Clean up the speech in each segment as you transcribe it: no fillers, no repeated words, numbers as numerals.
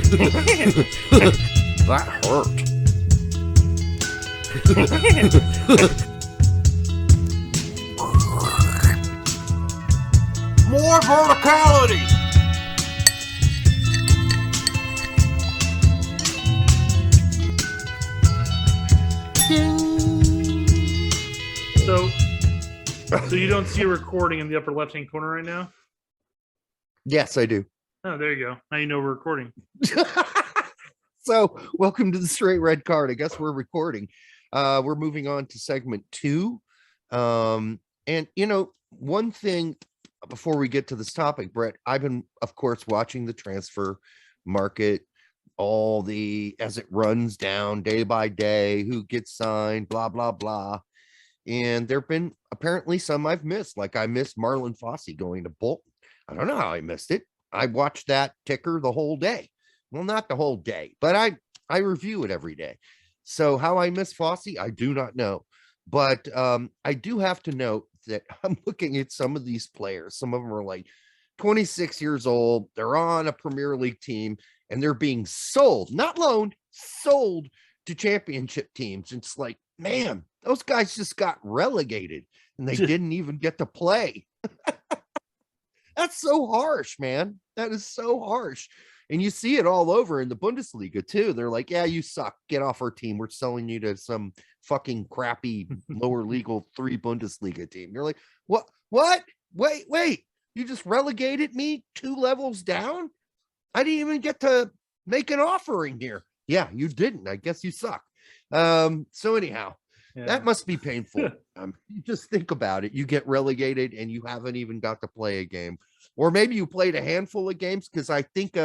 That hurt. More verticality. So you don't see a recording in the upper left-hand corner right now? Yes, I do. Oh, there you go. Now you know we're recording. So, welcome to the Straight Red Card. I guess we're recording. We're moving on to segment 2. And, one thing before we get to this topic, Brett, I've been, of course, watching the transfer market, as it runs down day by day, who gets signed, blah, blah, blah. And there have been apparently some I've missed. Like I missed Marlon Fossey going to Bolton. I don't know how I missed it. I watched that ticker the whole day. Well, not the whole day, but I review it every day. So how I miss Fossey, I do not know. But I do have to note that I'm looking at some of these players. Some of them are like 26 years old. They're on a Premier League team and they're being sold, not loaned, sold to championship teams. It's like, man, those guys just got relegated and they didn't even get to play. That's so harsh, man. That is so harsh. And you see it all over in the Bundesliga too. They're like, yeah, you suck. Get off our team. We're selling you to some fucking crappy lower legal 3 Bundesliga team. You're like, what? Wait. You just relegated me 2 levels down? I didn't even get to make an offering here. Yeah, you didn't. I guess you suck. So anyhow, that must be painful. You just think about it. You get relegated and you haven't even got to play a game. Or maybe you played a handful of games, because I think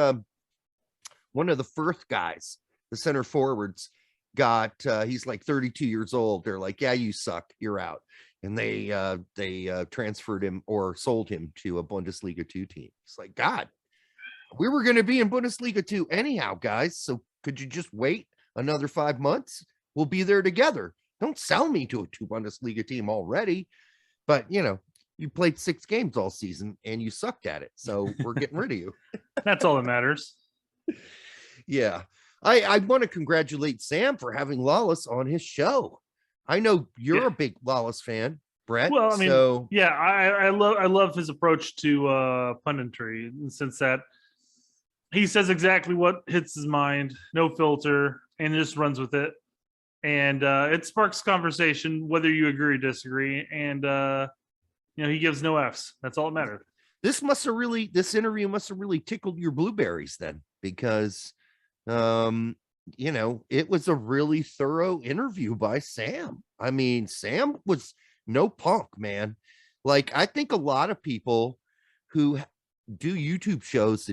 one of the first guys, the center forwards, he's like 32 years old. They're like, yeah, you suck. You're out. And they transferred him or sold him to a Bundesliga 2 team. It's like, God, we were going to be in Bundesliga 2 anyhow, guys. So could you just wait another 5 months? We'll be there together. Don't sell me to a 2 Bundesliga team already. But, you played 6 games all season and you sucked at it. So we're getting rid of you. That's all that matters. Yeah. I want to congratulate Sam for having Lalas on his show. I know you're a big Lalas fan, Brett. Well, I mean, I love his approach to punditry, since that he says exactly what hits his mind, no filter, and just runs with it. And it sparks conversation, whether you agree or disagree. And he gives no Fs. That's all that matters. This interview must have really tickled your blueberries then, because it was a really thorough interview by Sam. I mean, Sam was no punk, man. Like, I think a lot of people who do YouTube shows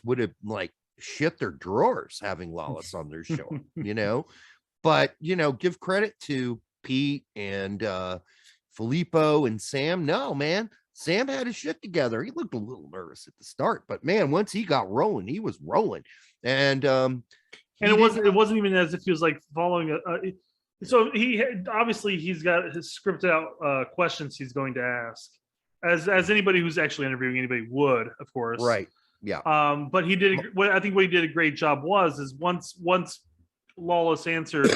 would have like shit their drawers having Lalas on their show, But, give credit to Pete and Filippo and Sam. No, man, Sam had his shit together. He looked a little nervous at the start, but man, once he got rolling, he was rolling. And it wasn't even as if he was like following so he's got his scripted out questions he's going to ask, as anybody who's actually interviewing anybody would, of course. Right. Yeah. But he did. I think what he did a great job is once Lalas answered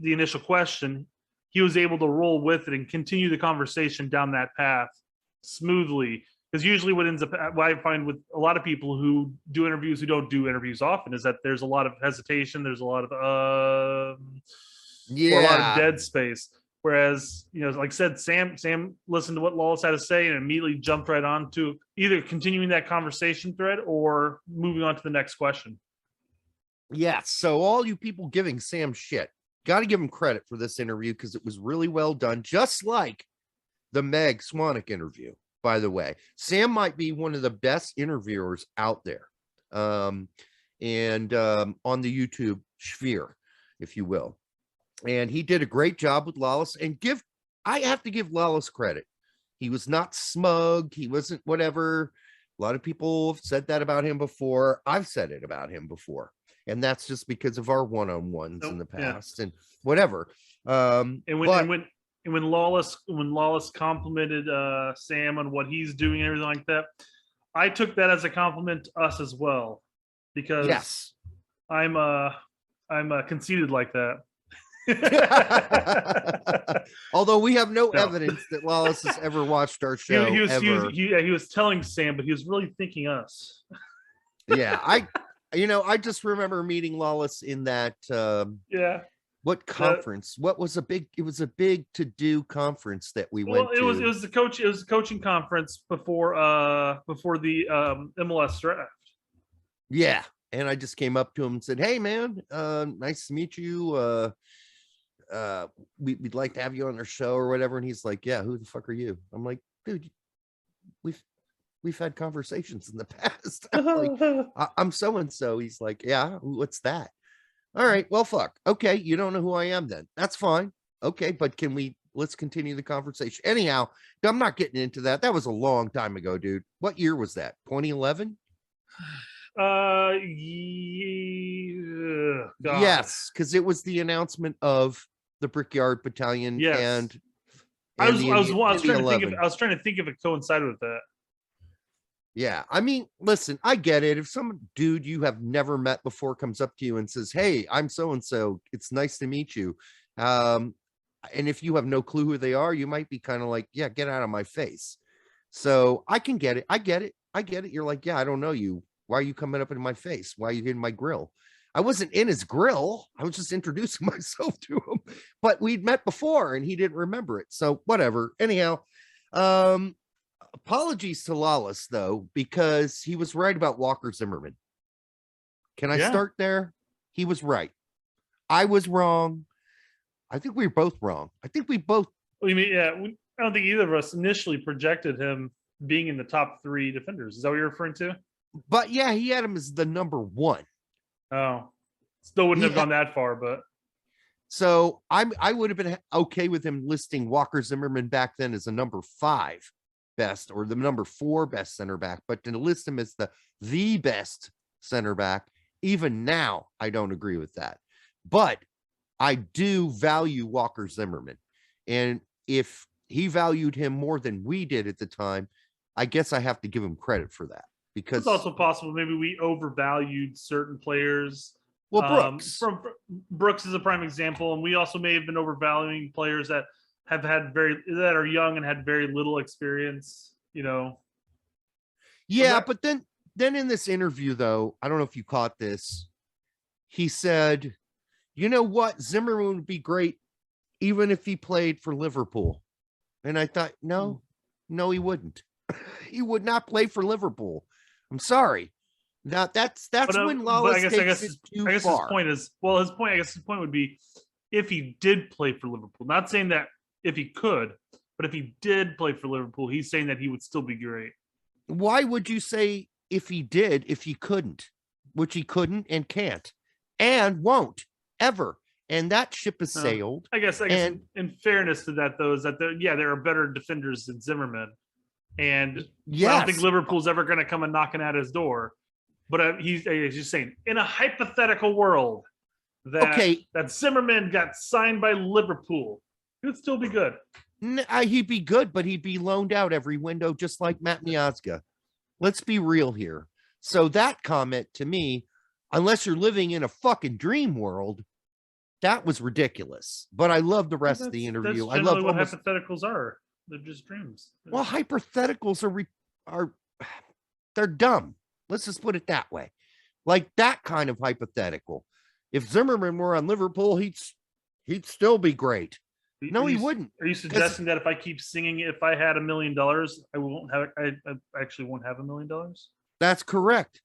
the initial question, he was able to roll with it and continue the conversation down that path smoothly. Because usually what I find with a lot of people who do interviews, who don't do interviews often, is that there's a lot of hesitation. There's a lot of or a lot of dead space. Whereas, like I said, Sam listened to what Lalas had to say and immediately jumped right on to either continuing that conversation thread or moving on to the next question. Yeah. So all you people giving Sam shit, got to give him credit for this interview, because it was really well done. Just like the Meg Swanick interview, by the way. Sam might be one of the best interviewers out there. And on the YouTube sphere, if you will. And he did a great job with Lalas. And I have to give Lalas credit. He was not smug. He wasn't whatever. A lot of people have said that about him before. I've said it about him before. And that's just because of our one-on-ones in the past and whatever. And when Lalas complimented Sam on what he's doing and everything like that, I took that as a compliment to us as well. because Yes. I'm conceited like that. Although we have no No. evidence that Lalas has ever watched our show ever. He was telling Sam, but he was really thinking us. Yeah, I just remember meeting Lalas in that Yeah. what conference? What was it was a big to-do conference that we went to. It was the coaching conference before the MLS draft. Yeah. And I just came up to him and said, "Hey man, nice to meet you. We'd like to have you on our show or whatever." And he's like, "Yeah, who the fuck are you?" I'm like, "Dude, we've had conversations in the past." I'm like, "I'm so and so." He's like, "Yeah, what's that?" All right, well, fuck. Okay, you don't know who I am then. That's fine. Okay, but let's continue the conversation. Anyhow, I'm not getting into that. That was a long time ago, dude. What year was that? 2011? God. Yes, because it was the announcement of the Brickyard Battalion. Yes. And I was trying to think if it coincided with that. Yeah, I mean, listen, I get it. If some dude you have never met before comes up to you and says, "Hey, I'm so and so. It's nice to meet you," and if you have no clue who they are, you might be kind of like, "Yeah, get out of my face." So I can get it. I get it. I get it. You're like, "Yeah, I don't know you. Why are you coming up in my face? Why are you in my grill?" I wasn't in his grill. I was just introducing myself to him, but we'd met before and he didn't remember it. So whatever. Anyhow, apologies to Lalas though, because he was right about Walker Zimmerman. Can I start there? He was right. I was wrong. I think we were both wrong. I think we both. What do you mean? Yeah, I don't think either of us initially projected him being in the top 3 defenders. Is that what you're referring to? But yeah, he had him as the number 1. Oh, still wouldn't have gone that far, but so I would have been okay with him listing Walker Zimmerman back then as a number 5 best or the number 4 best center back, but to list him as the best center back, even now, I don't agree with that. But I do value Walker Zimmerman. And if he valued him more than we did at the time, I guess I have to give him credit for that. Because it's also possible maybe we overvalued certain players. Well, Brooks. Brooks is a prime example, and we also may have been overvaluing players that that are young and had very little experience. Yeah, but then in this interview, though, I don't know if you caught this. He said, "You know what? Zimmerman would be great even if he played for Liverpool." And I thought, no, he wouldn't. He would not play for Liverpool. I'm sorry. Now that's when Lalas takes it too far. His point would be if he did play for Liverpool. Not saying that if he could, but if he did play for Liverpool, he's saying that he would still be great. Why would you say if he did, if he couldn't, which he couldn't and can't and won't ever? And that ship has sailed. I guess in fairness to that, though, is that there are better defenders than Zimmerman. And I don't think Liverpool's ever going to come and knocking at his door. But he's just saying, in a hypothetical world that Zimmerman got signed by Liverpool, he would still be good. He'd be good, but he'd be loaned out every window, just like Matt Miazga. Let's be real here. So that comment to me, unless you're living in a fucking dream world, that was ridiculous. But I love the rest of the interview. That's generally what hypotheticals are. They're just dreams. Well, hypotheticals are they're dumb. Let's just put it that way. Like that kind of hypothetical. If Zimmerman were on Liverpool, he'd still be great. No, he wouldn't. Are you suggesting that if I keep singing, if I had $1 million, I actually won't have $1 million? That's correct.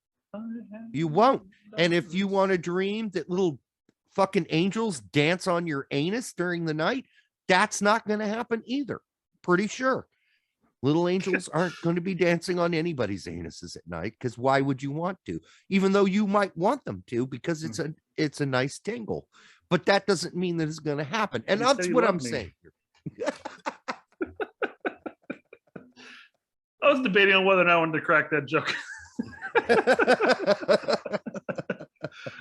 You won't. And if you want to dream that little fucking angels dance on your anus during the night, that's not going to happen either. Pretty sure. Little angels aren't going to be dancing on anybody's anuses at night, because why would you want to? Even though you might want them to, because it's a nice tingle. But that doesn't mean that it's going to happen. And that's what I'm saying here. I was debating on whether or not I wanted to crack that joke.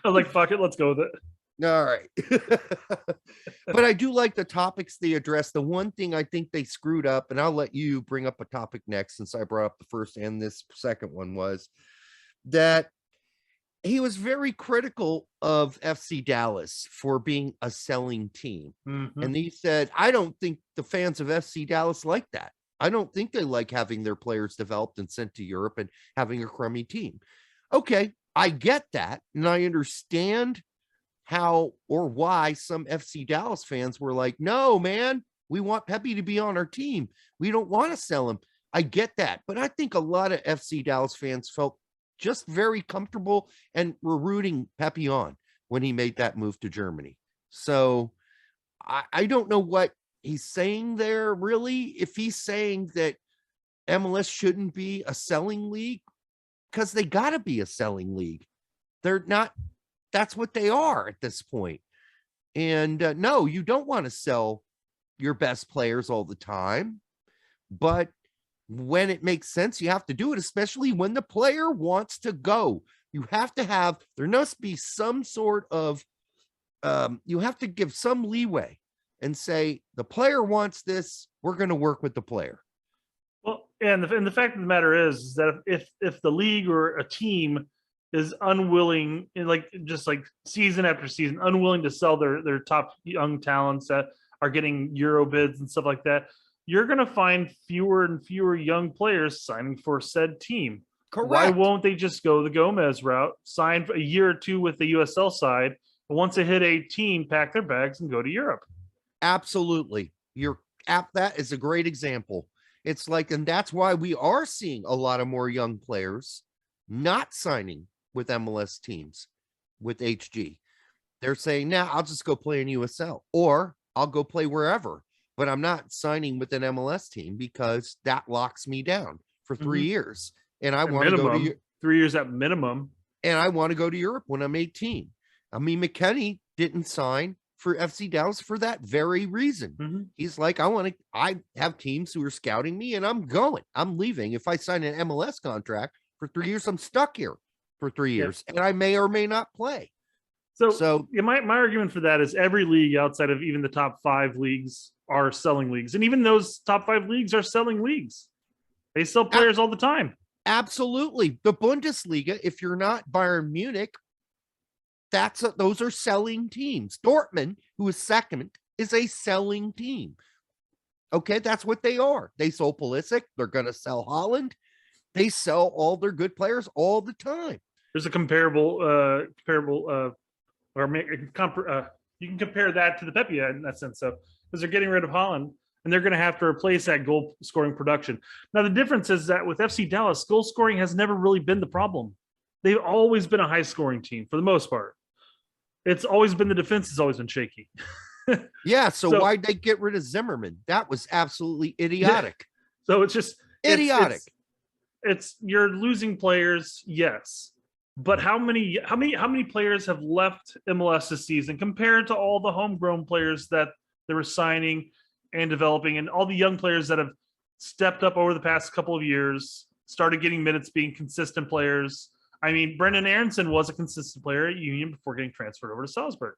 I was like, fuck it, let's go with it. All right. But I do like the topics they address. The one thing I think they screwed up, and I'll let you bring up a topic next since I brought up the first and this second one, was that he was very critical of FC Dallas for being a selling team. Mm-hmm. And he said, I don't think the fans of FC Dallas like that. I don't think they like having their players developed and sent to Europe and having a crummy team. Okay, I get that. And I understand how or why some FC Dallas fans were like, no, man, we want Pepe to be on our team. We don't want to sell him. I get that. But I think a lot of FC Dallas fans felt just very comfortable and were rooting Pepe on when he made that move to Germany. So I don't know what he's saying there, really. If he's saying that MLS shouldn't be a selling league, because they got to be a selling league. They're not, that's what they are at this point. And no, you don't want to sell your best players all the time. But when it makes sense, you have to do it, especially when the player wants to go. You have to have, there must be some sort of, you have to give some leeway and say, the player wants this, we're going to work with the player. Well, and the fact of the matter is that if the league or a team is unwilling, like just like season after season, unwilling to sell their top young talents that are getting Euro bids and stuff like that, you're going to find fewer and fewer young players signing for said team. Correct. Why won't they just go the Gomez route, sign for a year or two with the USL side, but once they hit 18, pack their bags and go to Europe? Absolutely. That is a great example. It's like, and that's why we are seeing a lot of more young players not signing with MLS teams with HG. They're saying, now I'll just go play in USL or I'll go play wherever, but I'm not signing with an MLS team because that locks me down for 3 years. And I want to go to 3 years at minimum. And I want to go to Europe when I'm 18. I mean, McKennie didn't sign for FC Dallas for that very reason. He's like, I have teams who are scouting me and I'm going. I'm leaving. If I sign an MLS contract for 3 years, I'm stuck here for 3 years and I may or may not play. So yeah, my argument for that is every league outside of even the top 5 leagues are selling leagues. And even those top 5 leagues are selling leagues. They sell players all the time. Absolutely. The Bundesliga, if you're not Bayern Munich, those are selling teams. Dortmund, who is second, is a selling team. Okay, that's what they are. They sold Pulisic. They're going to sell Holland. They sell all their good players all the time. There's a you can compare that to the Pepe in that sense. So because they're getting rid of Holland and they're going to have to replace that goal scoring production. Now the difference is that with FC Dallas, goal scoring has never really been the problem. They've always been a high scoring team for the most part. It's always been the defense has always been shaky. Yeah. So why'd they get rid of Zimmerman? That was absolutely idiotic. So it's just idiotic. It's you're losing players. Yes. But how many players have left MLS this season compared to all the homegrown players that they were signing and developing and all the young players that have stepped up over the past couple of years, started getting minutes, being consistent players? I mean, Brendan Aronson was a consistent player at Union before getting transferred over to Salzburg.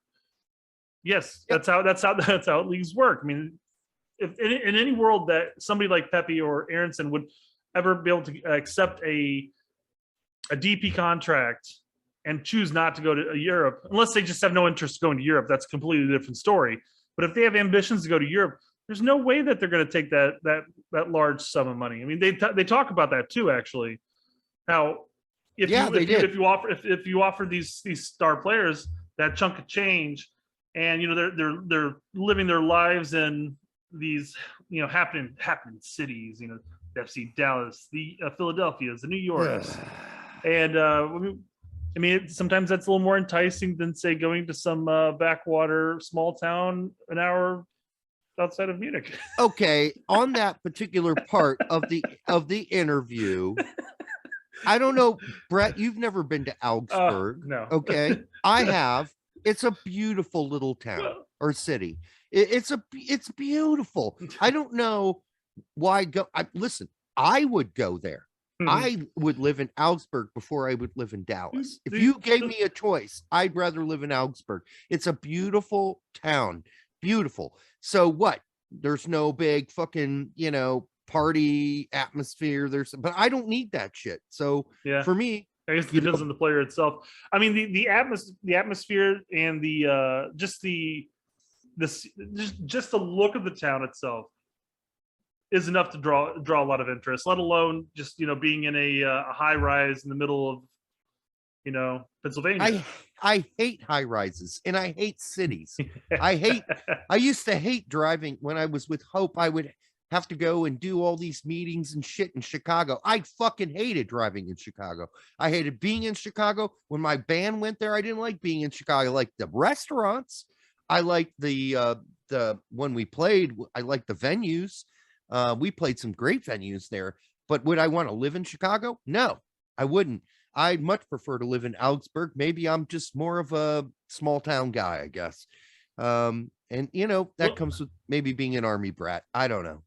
Yes, that's how leagues work. I mean, if in any world that somebody like Pepe or Aronson would ever be able to accept a DP contract and choose not to go to Europe, unless they just have no interest going to Europe, that's a completely different story. But if they have ambitions to go to Europe, there's no way that they're going to take that large sum of money. I mean, they talk about that too, actually. How if you offer these star players that chunk of change, and they're living their lives in these happening cities, FC Dallas, the Philadelphia's, the New York's, and I mean, sometimes that's a little more enticing than say going to some backwater small town an hour outside of Munich. Okay, on that particular part of the interview, I don't know, Brett, you've never been to Augsburg. No. Okay. I have. It's a beautiful little town or city. It's beautiful. I don't know why listen, I would go there. I would live in Augsburg before I would live in Dallas. If you gave me a choice, I'd rather live in Augsburg. It's a beautiful town. Beautiful. So what? There's no big fucking, party atmosphere. But I don't need that shit. So for me, I guess it depends on the player itself. I mean, the atmosphere and the just the look of the town itself is enough to draw a lot of interest. Let alone just being in a high rise in the middle of Pennsylvania. I hate high rises and I hate cities. I used to hate driving when I was with Hope. I would have to go and do all these meetings and shit in Chicago. I fucking hated driving in Chicago. I hated being in Chicago. When my band went there, I didn't like being in Chicago. I liked the restaurants. I liked the when we played, I liked the venues. We played some great venues there, but would I want to live in Chicago? No, I wouldn't. I'd much prefer to live in Augsburg. Maybe I'm just more of a small town guy, I guess. And that comes with maybe being an army brat. I don't know.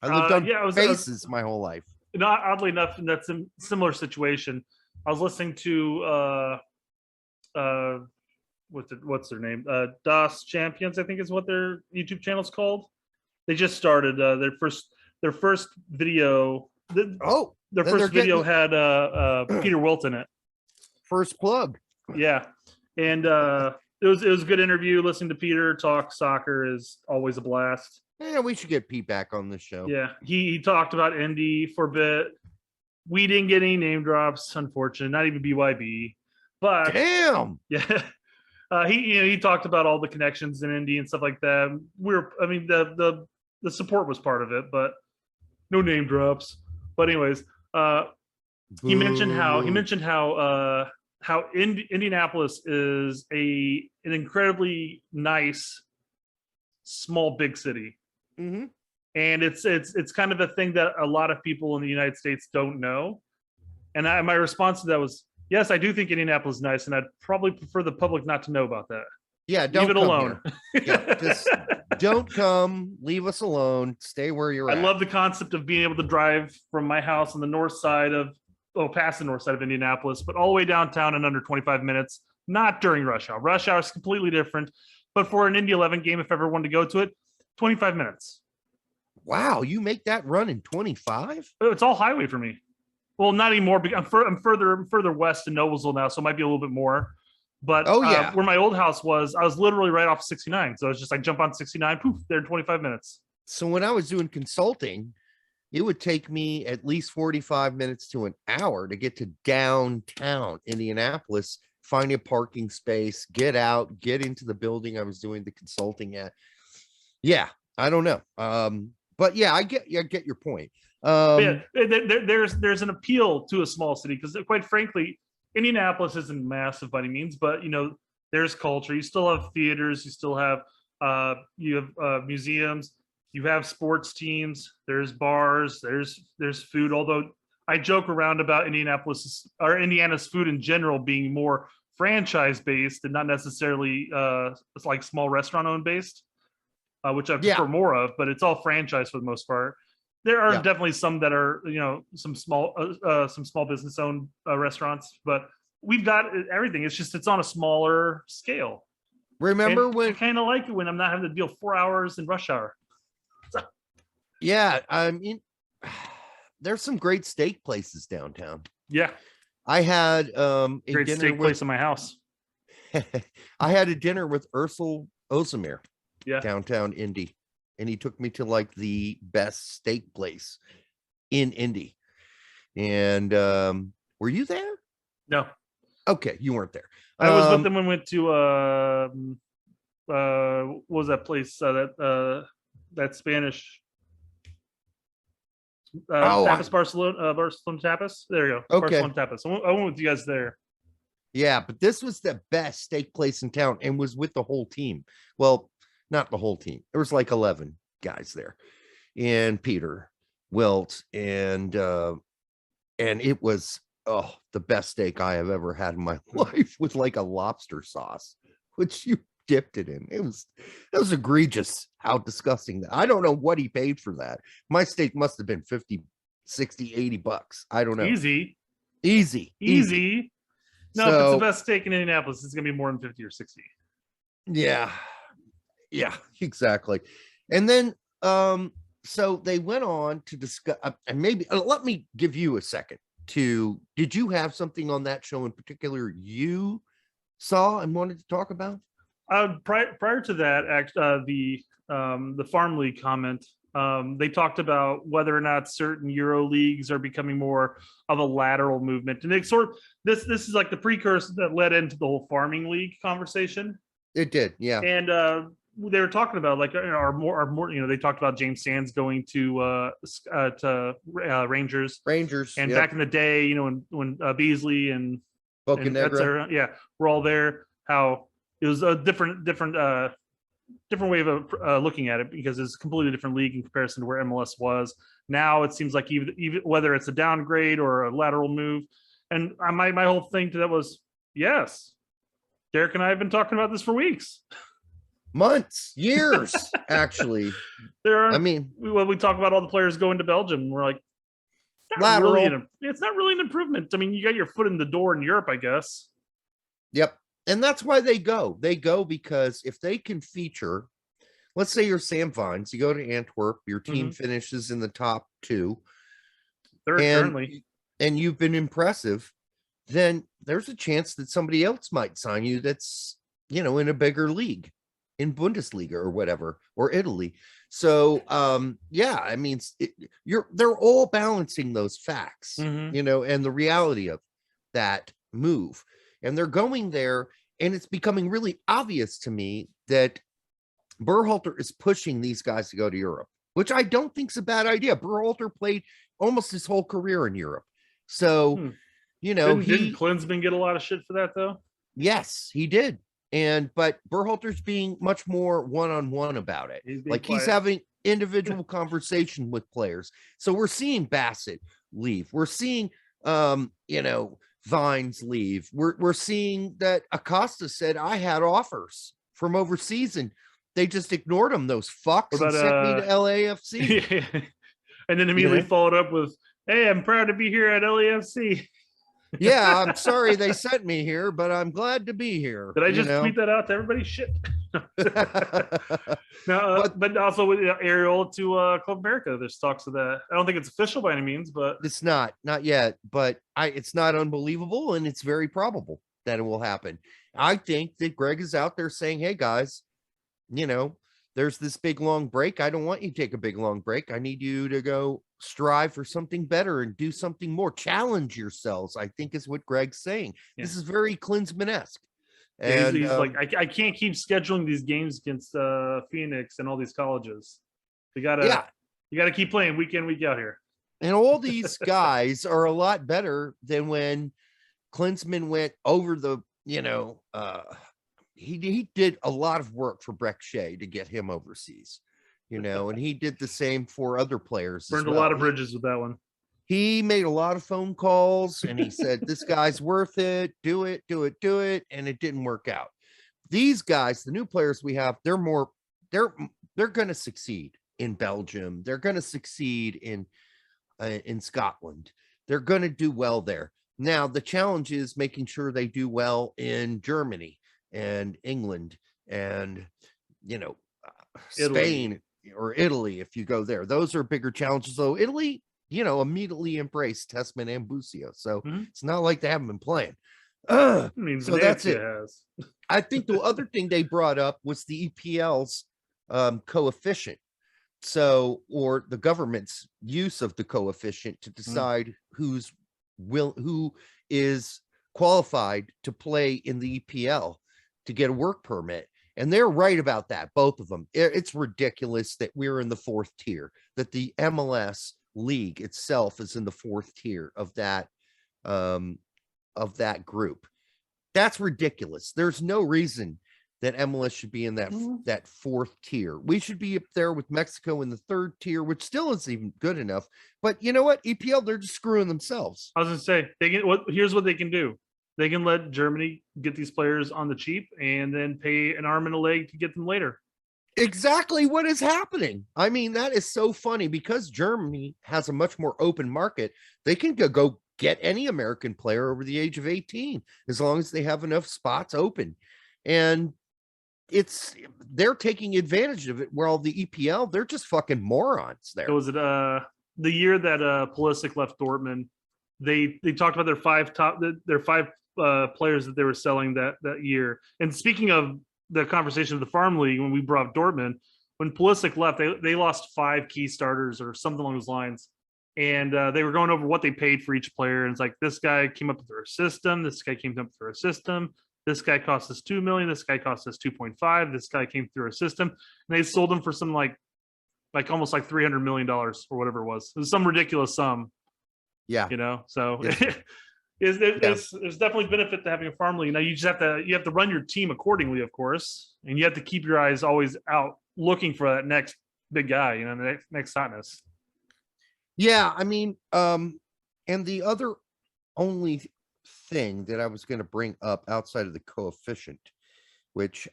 I lived on bases my whole life. Oddly enough, in that similar situation, I was listening to what's their name? DOS Champions, I think is what their YouTube channel is called. They just started their first video. Their first video had Peter Wilt in it. First plug. Yeah, and it was a good interview. Listening to Peter talk soccer is always a blast. Yeah, we should get Pete back on this show. Yeah, he talked about Indy for a bit. We didn't get any name drops, unfortunately. Not even BYB. But damn. Yeah. He talked about all the connections in Indy and stuff like that. The support was part of it, but no name drops. But anyways, he mentioned how Indianapolis is an incredibly nice small big city. Mm-hmm. And it's kind of a thing that a lot of people in the United States don't know. And my response to that was, yes, I do think Indianapolis is nice, and I'd probably prefer the public not to know about that. Yeah, leave it alone. Yeah, just don't come. Leave us alone. Stay where you're at. I love the concept of being able to drive from my house on the north side past the north side of Indianapolis, but all the way downtown in under 25 minutes. Not during rush hour. Rush hour is completely different. But for an Indy 11 game, if I ever wanted to go to it, 25 minutes. Wow, you make that run in 25? It's all highway for me. Well, not anymore. I'm further west in Noblesville now, so it might be a little bit more. But where my old house was, I was literally right off 69. So it's just like jump on 69, poof, there in 25 minutes. So when I was doing consulting, it would take me at least 45 minutes to an hour to get to downtown Indianapolis, find a parking space, get out, get into the building I was doing the consulting at. Yeah, I don't know. But yeah, I get your point. There's an appeal to a small city because, quite frankly, Indianapolis isn't massive by any means, but there's culture. You still have theaters. You still have museums. You have sports teams. There's bars. There's food. Although I joke around about Indiana's food in general being more franchise based and not necessarily it's like small restaurant owned based, which I prefer more of. But it's all franchise for the most part. There are definitely some that are, some small business owned restaurants, but we've got everything. It's on a smaller scale. Remember when I kind of like it when I'm not having to deal 4 hours in rush hour. Yeah, I mean, there's some great steak places downtown. Yeah, I had a great steak place in my house. I had a dinner with Ursel Osimir, downtown Indy. And he took me to like the best steak place in Indy. And were you there? No. Okay, you weren't there. I was with them when we went to what was that place? That Spanish tapas Barcelona tapas. There you go. Okay. Barcelona tapas. I went with you guys there. Yeah, but this was the best steak place in town and was with the whole team. Well, not the whole team. There was like 11 guys there, and Peter Wilt, and it was the best steak I have ever had in my life, with like a lobster sauce, which you dipped it in. It was egregious how disgusting that. I don't know what he paid for that. My steak must have been 50, 60, 80 bucks. I don't know. Easy. No, if it's the best steak in Indianapolis, it's gonna be more than 50 or 60. Yeah, exactly. And then, so they went on to discuss, and maybe let me give you a second. did you have something on that show in particular you saw and wanted to talk about? Prior to that, the farm league comment, they talked about whether or not certain Euro leagues are becoming more of a lateral movement, and this is like the precursor that led into the whole farming league conversation. It did, yeah. And they were talking about like our more they talked about James Sands going to Rangers, and yep. Back in the day, when Beasley and Bocanegra, we're all there. How it was a different way of looking at it, because it's a completely different league in comparison to where MLS was. Now it seems like even whether it's a downgrade or a lateral move, and my whole thing to that was, yes, Derek and I have been talking about this for weeks, months, years, actually. When we talk about all the players going to Belgium, we're like, it's not really an improvement. I mean, you got your foot in the door in Europe, I guess. Yep. And that's why they go because if they can feature, let's say you're Sam Vines, you go to Antwerp, your team finishes in the top 2, currently, and you've been impressive, then there's a chance that somebody else might sign you that's, in a bigger league, in Bundesliga or whatever, or Italy. So, I mean, they're all balancing those facts, and the reality of that move. And they're going there, and it's becoming really obvious to me that Berhalter is pushing these guys to go to Europe, which I don't think is a bad idea. Berhalter played almost his whole career in Europe. So, didn't Klinsmann get a lot of shit for that, though? Yes, he did. But Berhalter's being much more one-on-one about it. He's having individual conversation with players. So we're seeing Bassett leave. We're seeing, Vines leave. We're seeing that Acosta said, I had offers from overseas and they just ignored him, those fucks, and sent me to LAFC. And then immediately followed up with, hey, I'm proud to be here at LAFC. Yeah, I'm sorry they sent me here, but I'm glad to be here. Did I just tweet that out to everybody? Shit. No, but also with Ariel to Club America, there's talks of that. I don't think it's official by any means, but it's not yet. But it's not unbelievable, and it's very probable that it will happen. I think that Greg is out there saying, "Hey guys, there's this big long break. I don't want you to take a big long break. I need you to go strive for something better and do something more. Challenge yourselves," I think is what Greg's saying. Yeah. This is very Klinsmann-esque. And he's like, I can't keep scheduling these games against Phoenix and all these colleges. You gotta keep playing week in, week out here. And all these guys are a lot better than when Klinsmann went over the, he did a lot of work for Breck Shea to get him overseas, and he did the same for other players. Burned a lot of bridges with that one. He made a lot of phone calls and he said, this guy's worth it. Do it. And it didn't work out. These guys, the new players we have, they're going to succeed in Belgium. They're going to succeed in Scotland. They're going to do well there. Now, the challenge is making sure they do well in Germany and England and, Spain or Italy. If you go there, those are bigger challenges. So Italy, immediately embraced Tessman and Busio. So it's not like they haven't been playing. So that's it. I think the other thing they brought up was the EPL's coefficient. So, or the government's use of the coefficient to decide who is qualified to play in the EPL to get a work permit. And they're right about that, both of them. It's ridiculous that we're in the 4th tier, that the MLS league itself is in the 4th tier of that group. That's ridiculous. There's no reason that MLS should be in that 4th tier. We should be up there with Mexico in the 3rd tier, which still isn't even good enough. But you know what? EPL, they're just screwing themselves. I was gonna say, here's what they can do. They can let Germany get these players on the cheap and then pay an arm and a leg to get them later. Exactly what is happening. I mean, that is so funny because Germany has a much more open market. They can go get any American player over the age of 18 as long as they have enough spots open. And they're taking advantage of it, where all the EPL, they're just fucking morons there. Was it the year that Pulisic left Dortmund? they talked about their five players that they were selling that year. And speaking of the conversation of the farm league, when we brought up Dortmund, when Pulisic left, they lost 5 key starters or something along those lines. And they were going over what they paid for each player. And it's like, this guy came up through a system. This guy came up through a system. This guy cost us $2 million. This guy cost us 2.5. This guy came through a system. And they sold him for some like almost like $300 million or whatever it was. It was some ridiculous sum. Yeah. You know, so Yes. there's definitely benefit to having a farm league. Now you just have to run your team accordingly, of course. And you have to keep your eyes always out looking for that next big guy, you know, the next hotness. Yeah, I mean, and the other only thing that I was going to bring up outside of the coefficient, which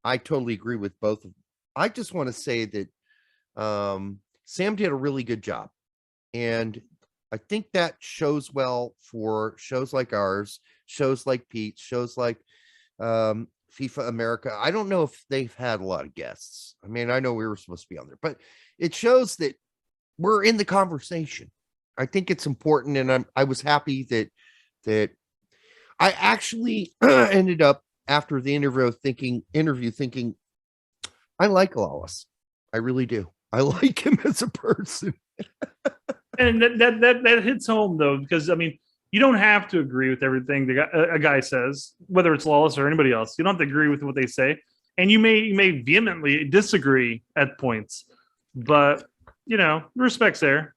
I totally agree with both of them. I just want to say that Sam did a really good job. And I think that shows well for shows like ours, shows like Pete's, shows like FIFA America. I don't know if they've had a lot of guests. I mean, I know we were supposed to be on there, but it shows that we're in the conversation. I think it's important, and I was happy that I actually ended up after the interview thinking I like Lalas. I really do. I like him as a person. And that hits home though, because I mean, you don't have to agree with everything a guy says, whether it's Lalas or anybody else. You don't have to agree with what they say, and you may vehemently disagree at points, but you know, respect's there.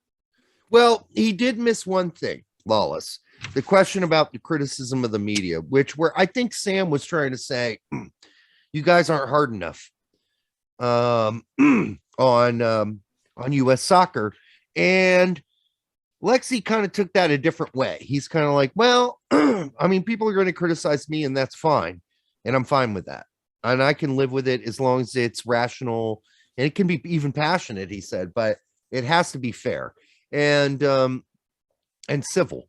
Well, he did miss one thing, Lalas. The question about the criticism of the media, where I think Sam was trying to say, you guys aren't hard enough on US soccer. And Lexi kind of took that a different way. He's kind of like, well, I mean, people are going to criticize me, and that's fine. And I'm fine with that. And I can live with it as long as it's rational, and it can be even passionate, he said, but it has to be fair and civil.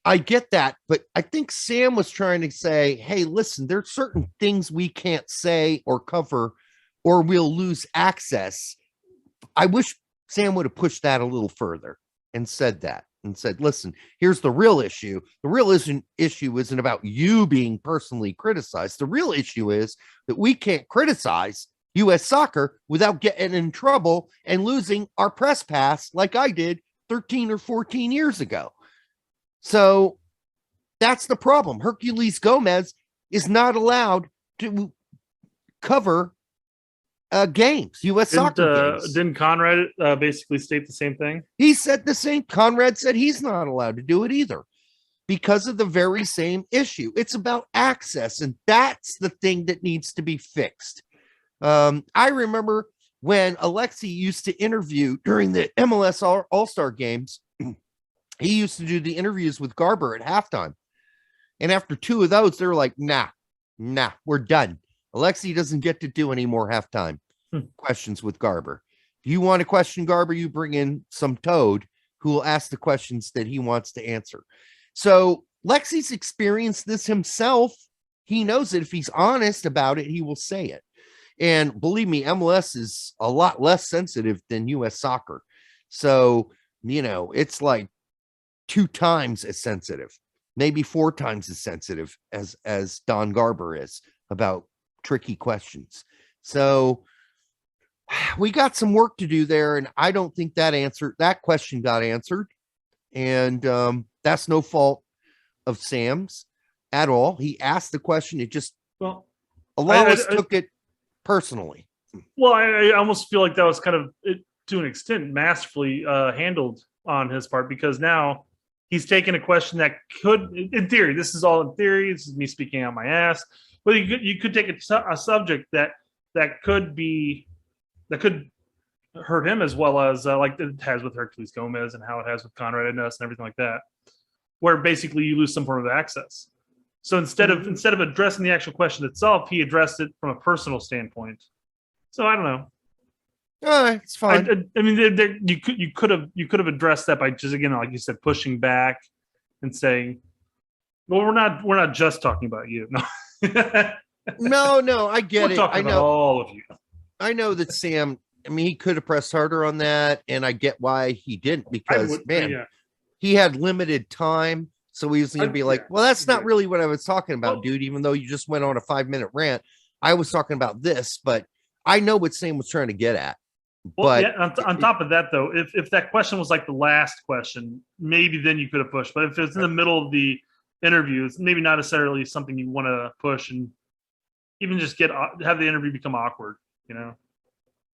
I get that, but I think Sam was trying to say, hey, listen, there's certain things we can't say or cover, or we'll lose access. I wish Sam would have pushed that a little further and said that and said, listen, here's the real issue. The real issue isn't about you being personally criticized. The real issue is that we can't criticize US soccer without getting in trouble and losing our press pass like I did 13 or 14 years ago. So that's the problem. Herculez Gomez is not allowed to cover games, US soccer games. Didn't Conrad basically state the same thing? He said the same. Conrad said he's not allowed to do it either because of the very same issue. It's about access, and that's the thing that needs to be fixed. I remember when Alexi used to interview during the MLS All-Star games, he used to do the interviews with Garber at halftime. And after 2 of those, they were like, nah, we're done. Alexi doesn't get to do any more halftime questions with Garber. If you want to question Garber, you bring in some toad who will ask the questions that he wants to answer. So Lexi's experienced this himself. He knows that if he's honest about it, he will say it. And believe me, MLS is a lot less sensitive than US soccer. So, you know, it's like 2 times as sensitive, maybe 4 times as sensitive as Don Garber is about tricky questions. So we got some work to do there. And I don't think that question got answered. And that's no fault of Sam's at all. He asked the question. It just, a lot of us took it personally. Well, I almost feel like that was kind of, to an extent, masterfully handled on his part, because now he's taken a question that could, in theory, this is all in theory, this is me speaking out my ass, but you could take a subject that could hurt him as well as like it has with Hercules Gomez and how it has with Conrad and us and everything like that, where basically you lose some form of access. So instead of addressing the actual question itself, he addressed it from a personal standpoint. So I don't know. It's fine. I mean, you could have addressed that by just, again, like you said, pushing back and saying, "Well, we're not just talking about you." No, no, I get we're it. Talking about all of you. I know that Sam. I mean, he could have pressed harder on that, and I get why he didn't, because he had limited time. So he was going to be like, well, that's not really what I was talking about, dude. Even though you just went on a 5-minute rant, I was talking about this, but I know what Sam was trying to get at. Well, But yeah, on top of that, though, if that question was like the last question, maybe then you could have pushed. But if it's in the middle of the interview, it's maybe not necessarily something you want to push, and even just have the interview become awkward. You know,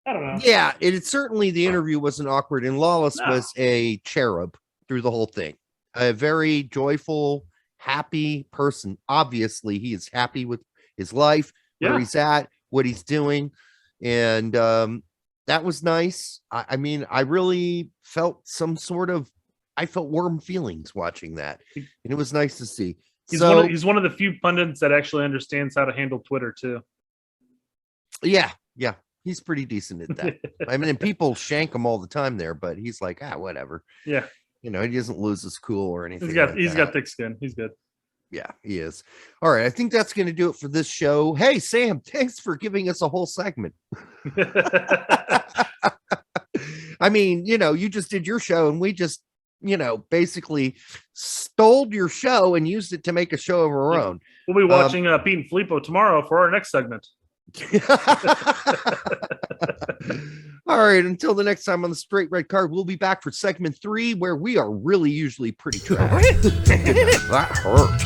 I don't know. Yeah, certainly the interview wasn't awkward, and Lalas was a cherub through the whole thing. A very joyful, happy person. Obviously, he is happy with his life, where he's at, what he's doing, and that was nice. I mean, I really felt I felt warm feelings watching that, and it was nice to see. He's one of the few pundits that actually understands how to handle Twitter too. Yeah, he's pretty decent at that. I mean, and people shank him all the time there, but he's like, whatever. Yeah, he doesn't lose his cool or anything. He's got thick skin. He's good. Yeah, he is. All right, I think that's going to do it for this show. Hey, Sam, thanks for giving us a whole segment. I mean, you just did your show, and we just, basically stole your show and used it to make a show of our own. We'll be watching Pete and Filippo tomorrow for our next segment. All right, until the next time on the Straight Red Card, we'll be back for segment 3, where we are really usually pretty trash. That hurt.